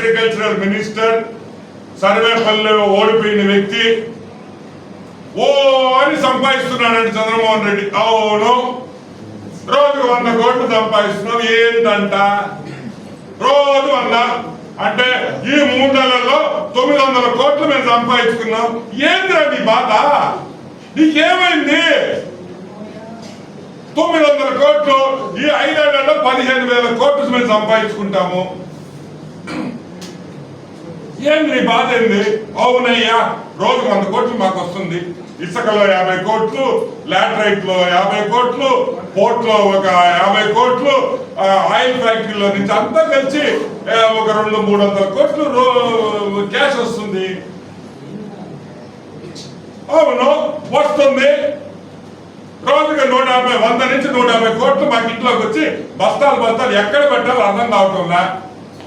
Agricultural minister, సర్వేపల్లిలో ఓడిపోయిన వ్యక్తి ఓ అని సంపాదిస్తున్నాడండి చంద్రమోహన్ రెడ్డి. అవును, రోజు 100 కోట్లు సంపాదిస్తున్నావు. ఏంటంట రోజు 100 అంటే ఈ 3 నెలల్లో 900 కోట్లు మేము సంపాదించుకున్నాం. ఏంద్రా నీ బాధ? నీకేమైంది? 900 కోట్లు ఈ 5 ఏళ్లలో 15,000 కోట్లు మేము సంపాదించుకుంటాము. ఏంది నీ బాధ ఏంది? అవునయ్యా, రోజు 100 కోట్లు మాకు వస్తుంది. ఇసుకలో 50 కోట్లు, లాటరైట్ లో 50 కోట్లు, పోర్ట్ లో ఒక 50 కోట్లు, ఆయిల్ ఫ్యాక్టరీలో నుంచి అంతా కలిసి ఒక 200-300 కోట్లు క్యాష్ వస్తుంది. అవును వస్తుంది. రోజుగా 100 నుంచి 150 కోట్లు మాకు ఇంట్లోకి వచ్చి బస్తాలు ఎక్కడ పెట్టాలో అర్థం కావటంలా.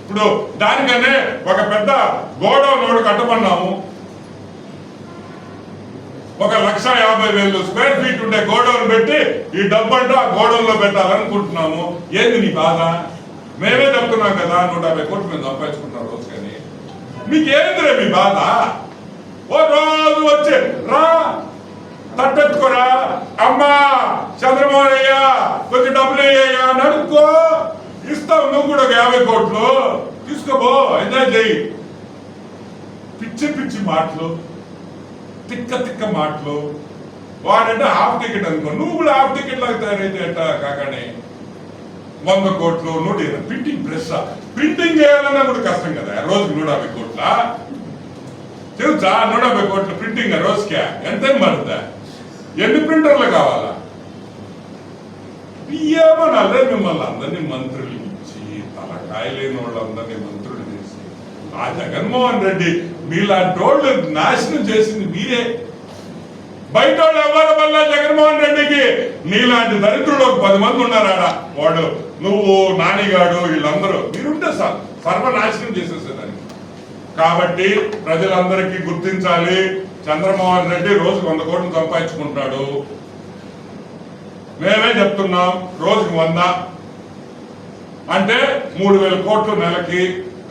ఇప్పుడు దానికనే ఒక పెద్ద గోడౌన్ కట్టమన్నాము. 1,50,000 స్క్వేర్ ఫీట్ ఉండే గోడౌన్ పెట్టి ఈ డబ్బంతా ఆ గోడౌన్ లో పెట్టాలనుకుంటున్నాము. ఏంది నీ బాధ? మేమే చెప్తున్నాం కదా 150 కోట్లు మేము సంపాదించుకుంటున్నాం రోజు. కానీ మీకేందిరే మీ బాధ? ఓ రోజు వచ్చి రా తట్టెత్తుకోరా, అమ్మా చంద్రమోహన్ అయ్యా కొంచెం డబ్బులు అయ్యా అని అడుక్కో, ఇస్తావు. నువ్వు కూడా 50 కోట్లు తీసుకోబో, ఎంజాయ్ చేయి. పిచ్చి మాటలు, తిక్క మాటలు. వాడంటే హాఫ్ టికెట్ అనుకో, నువ్వు కూడా హాఫ్ టికెట్ లాగా తయారైతే ఎట్ట కాకనే 100 కోట్లు 120 ప్రింటింగ్ ప్రెస్. ప్రింటింగ్ చేయాలన్నా కూడా కష్టం కదా. రోజుకి 150 కోట్ల తెలుసా? 150 కోట్ల ప్రింటింగ్ రోజుకే ఎంత పడుతుందా? ఎన్ని ప్రింటర్లు కావాలా? ఏమనాలే మిమ్మల్ని అందరినీ మంత్రులు ఇచ్చి తలకాయలేని వాళ్ళందరినీ మంత్రులు చేసి ఆ జగన్మోహన్ రెడ్డి మీలాంటి వాళ్ళు నాశనం చేసింది మీరే. బయట వాళ్ళు ఎవరి వల్ల జగన్మోహన్ రెడ్డికి నీలాంటి దరిద్రుడు 10 మంది ఉన్నారాడ. వాడు నువ్వు నానిగాడు వీళ్ళందరూ మీరుంటే సర్వనాశనం చేసేసేదాన్ని. కాబట్టి ప్రజలందరికీ గుర్తించాలి, చంద్రమోహన్ రెడ్డి రోజుకు 100 కోట్లు సంపాదించుకుంటాడు. మేమే చెప్తున్నాం రోజుకు 100 అంటే 3,000 కోట్లు నెలకి.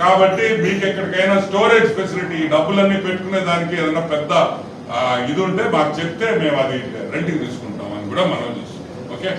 కాబట్టి మీకు ఎక్కడికైనా స్టోరేజ్ ఫెసిలిటీ డబ్బులన్నీ పెట్టుకునే దానికి ఏదైనా పెద్ద ఇది ఉంటే మాకు చెప్తే మేము అది రెంట్కి తీసుకుంటాం అని కూడా మనం చూస్తాం. ఓకే.